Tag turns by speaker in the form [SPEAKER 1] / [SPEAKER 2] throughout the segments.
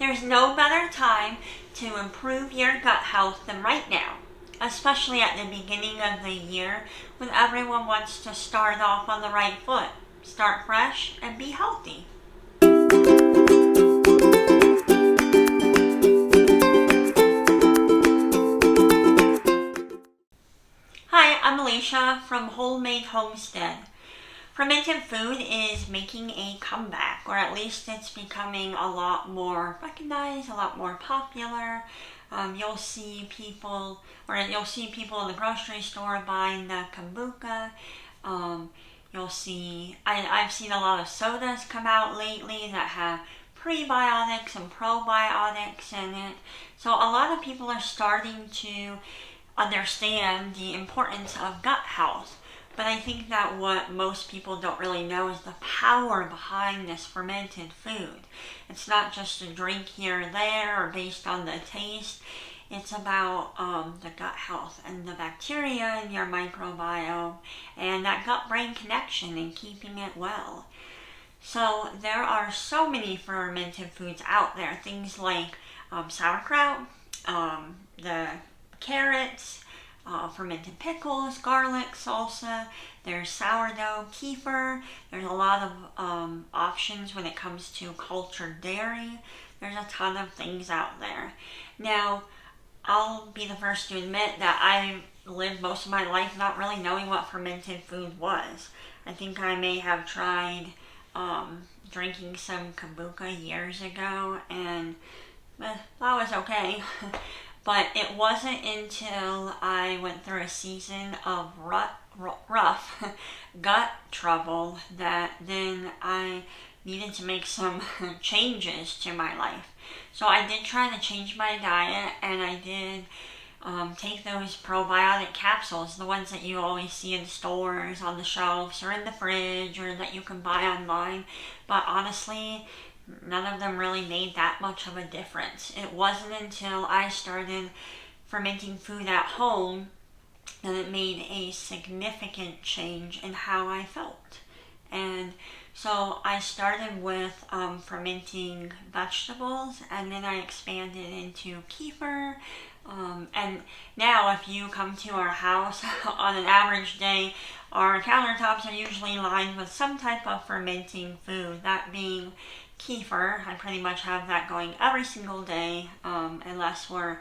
[SPEAKER 1] There's no better time to improve your gut health than right now, especially at the beginning of the year when everyone wants to start off on the right foot, start fresh, and be healthy. Hi, I'm Alicia from Homemade Homestead. Fermented food is making a comeback, or at least it's becoming a lot more recognized, a lot more popular. You'll see people in the grocery store buying the kombucha. I've seen a lot of sodas come out lately that have prebiotics and probiotics in it. So a lot of people are starting to understand the importance of gut health. But I think that what most people don't really know is the power behind this fermented food. It's not just a drink here or there or based on the taste. It's about the gut health and the bacteria in your microbiome and that gut-brain connection and keeping it well. So there are so many fermented foods out there. Things like sauerkraut, the carrots, fermented pickles, garlic, salsa, there's sourdough, kefir, there's a lot of options when it comes to cultured dairy. There's a ton of things out there. Now, I'll be the first to admit that I lived most of my life not really knowing what fermented food was. I think I may have tried drinking some kombucha years ago, and that was okay. But it wasn't until I went through a season of rough gut trouble that then I needed to make some changes to my life. So I did try to change my diet, and I did take those probiotic capsules, the ones that you always see in stores, on the shelves, or in the fridge, or that you can buy online. But honestly, none of them really made that much of a difference. It wasn't until I started fermenting food at home that it made a significant change in how I felt. And so I started with fermenting vegetables, and then I expanded into kefir. And now if you come to our house on an average day, our countertops are usually lined with some type of fermenting food, that being kefir. I pretty much have that going every single day, unless we're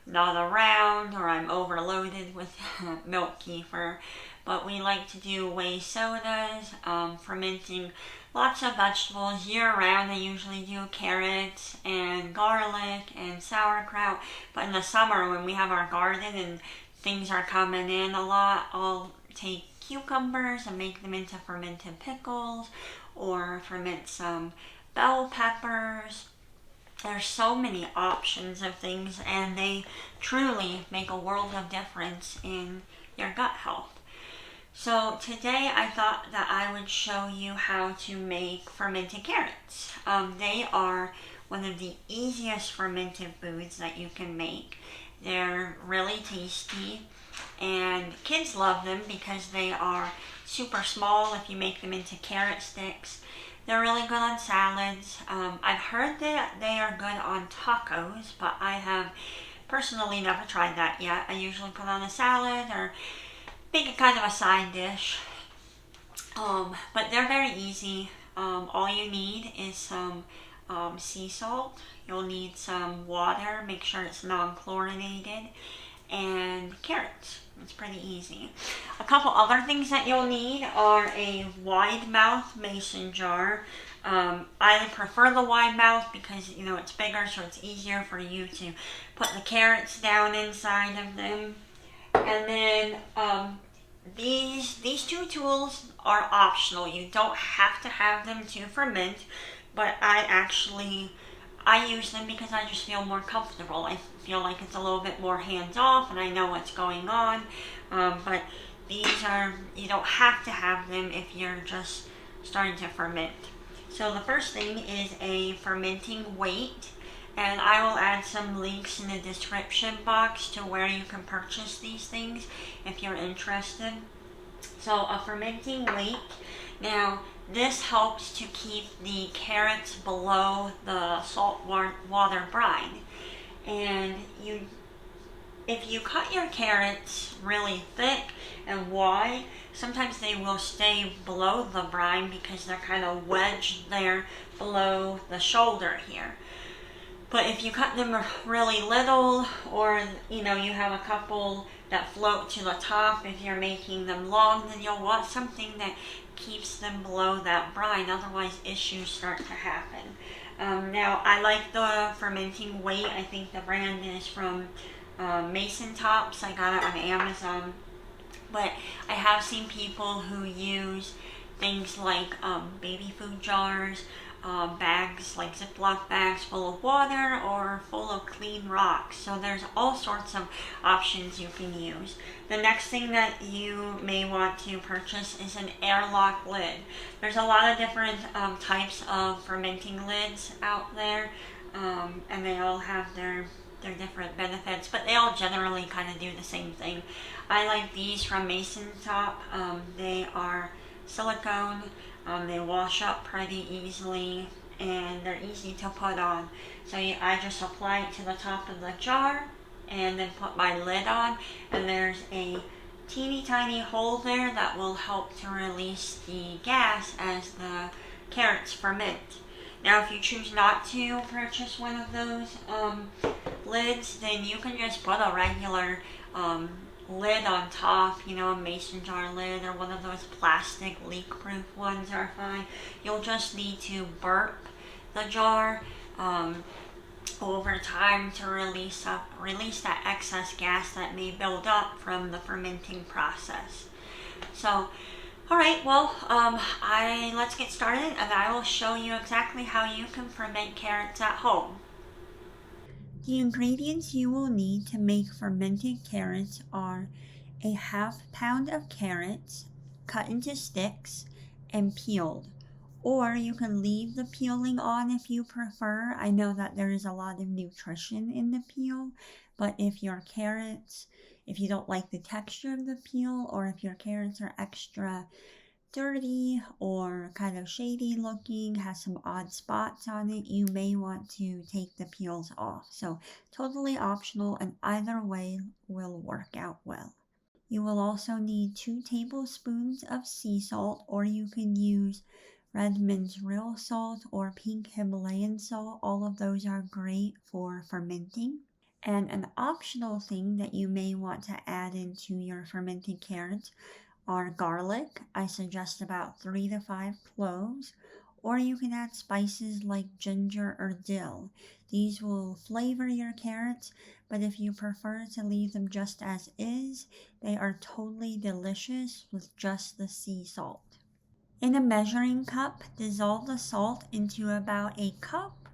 [SPEAKER 1] not around or I'm overloaded with milk kefir. But we like to do whey sodas, fermenting lots of vegetables year round. I usually do carrots and garlic and sauerkraut. But in the summer when we have our garden and things are coming in a lot, I'll take cucumbers and make them into fermented pickles, or ferment some bell peppers. There's so many options of things, and they truly make a world of difference in your gut health. So today I thought that I would show you how to make fermented carrots. They are one of the easiest fermented foods that you can make. They're really tasty, and kids love them because they are super small if you make them into carrot sticks. They're really good on salads. I've heard that they are good on tacos, but I have personally never tried that yet. I usually put on a salad or make it kind of a side dish. But they're very easy. All you need is some sea salt. You'll need some water, make sure it's non-chlorinated, and carrots. It's pretty easy. A couple other things that you'll need are a wide mouth mason jar. I prefer the wide mouth because it's bigger, so it's easier for you to put the carrots down inside of them. And then these two tools are optional. You don't have to have them to ferment, but I use them because I just feel more comfortable. I feel like it's a little bit more hands-off and I know what's going on. But you don't have to have them if you're just starting to ferment. So the first thing is a fermenting weight, and I will add some links in the description box to where you can purchase these things if you're interested. So a fermenting weight. Now, this helps to keep the carrots below the salt water brine. And if you cut your carrots really thick and wide, sometimes they will stay below the brine because they're kind of wedged there below the shoulder here. But if you cut them really little, or you have a couple that float to the top, if you're making them long, then you'll want something that keeps them below that brine, otherwise issues start to happen. Now, I like the fermenting weight. I think the brand is from Mason Tops. I got it on Amazon. But I have seen people who use things like baby food jars, bags like Ziploc bags full of water or full of clean rocks. So there's all sorts of options you can use. The next thing that you may want to purchase is an airlock lid. There's a lot of different types of fermenting lids out there, and they all have their different benefits, but they all generally kind of do the same thing. I like these from Mason Top. They are silicone. They wash up pretty easily, and they're easy to put on. So I just apply it to the top of the jar and then put my lid on, and there's a teeny tiny hole there that will help to release the gas as the carrots ferment. Now, if you choose not to purchase one of those lids, then you can just put a regular lid on top, a mason jar lid or one of those plastic leak-proof ones are fine. You'll just need to burp the jar over time to release that excess gas that may build up from the fermenting process. So, alright, well, let's get started, and I will show you exactly how you can ferment carrots at home. The ingredients you will need to make fermented carrots are a half pound of carrots cut into sticks and peeled. Or you can leave the peeling on if you prefer. I know that there is a lot of nutrition in the peel, but if you don't like the texture of the peel, or if your carrots are extra dirty or kind of shady looking, has some odd spots on it, you may want to take the peels off. So totally optional, and either way will work out well. You will also need 2 tablespoons of sea salt, or you can use Redmond's real salt or pink Himalayan salt. All of those are great for fermenting. And an optional thing that you may want to add into your fermented carrots are garlic. I suggest about 3 to 5 cloves, or you can add spices like ginger or dill. These will flavor your carrots, but if you prefer to leave them just as is, they are totally delicious with just the sea salt. In a measuring cup, dissolve the salt into about a cup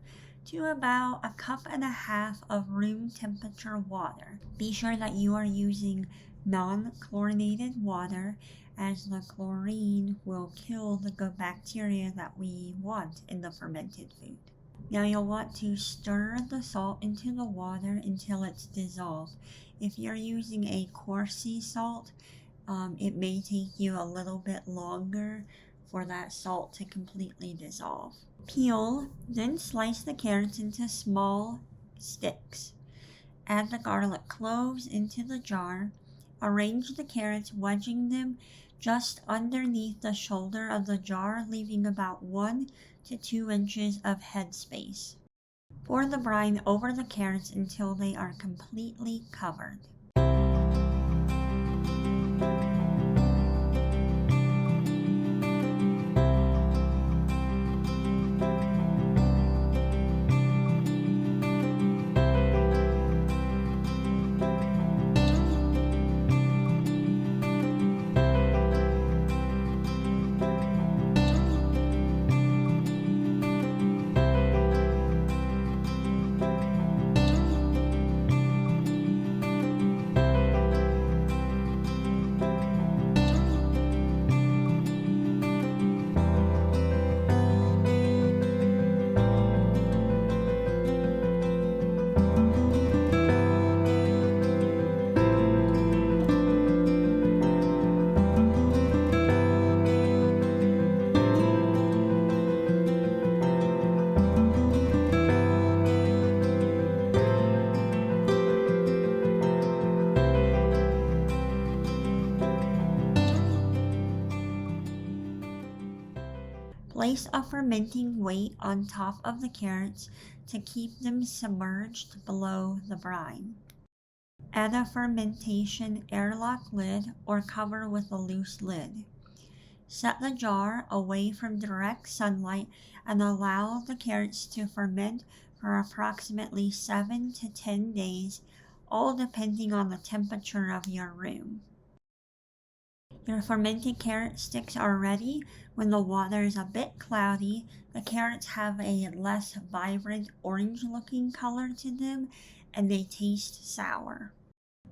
[SPEAKER 1] to about a cup and a half of room temperature water. Be sure that you are using non-chlorinated water, as the chlorine will kill the good bacteria that we want in the fermented food. Now you'll want to stir the salt into the water until it's dissolved. If you're using a coarse sea salt, it may take you a little bit longer for that salt to completely dissolve. Peel, then slice the carrots into small sticks. Add the garlic cloves into the jar. Arrange the carrots, wedging them just underneath the shoulder of the jar, leaving about 1 to 2 inches of head space. Pour the brine over the carrots until they are completely covered. Place a fermenting weight on top of the carrots to keep them submerged below the brine. Add a fermentation airlock lid or cover with a loose lid. Set the jar away from direct sunlight and allow the carrots to ferment for approximately 7 to 10 days, all depending on the temperature of your room. Your fermented carrot sticks are ready when the water is a bit cloudy. The carrots have a less vibrant orange looking color to them and they taste sour.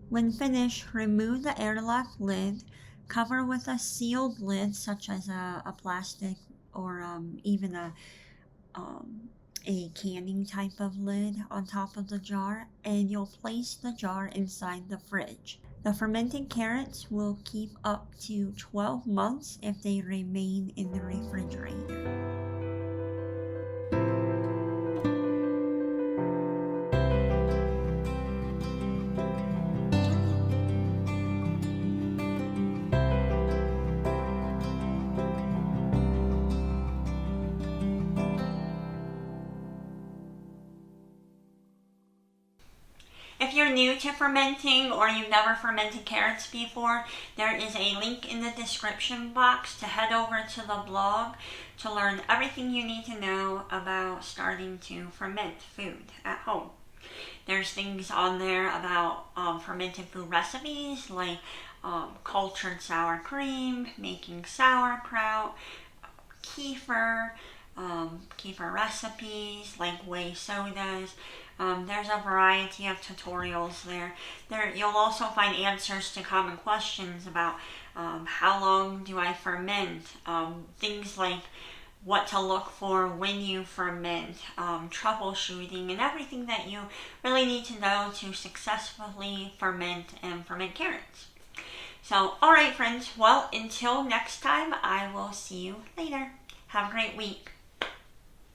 [SPEAKER 1] When finished, remove the airlock lid, cover with a sealed lid such as a plastic or even a canning type of lid on top of the jar, and you'll place the jar inside the fridge. The fermented carrots will keep up to 12 months if they remain in the refrigerator. If you're new to fermenting or you've never fermented carrots before, there is a link in the description box to head over to the blog to learn everything you need to know about starting to ferment food at home. There's things on there about fermented food recipes like cultured sour cream, making sauerkraut, kefir, kefir recipes like whey sodas. There's a variety of tutorials there. You'll also find answers to common questions about how long do I ferment, things like what to look for when you ferment, troubleshooting, and everything that you really need to know to successfully ferment and ferment carrots. So, alright friends, well, until next time, I will see you later. Have a great week.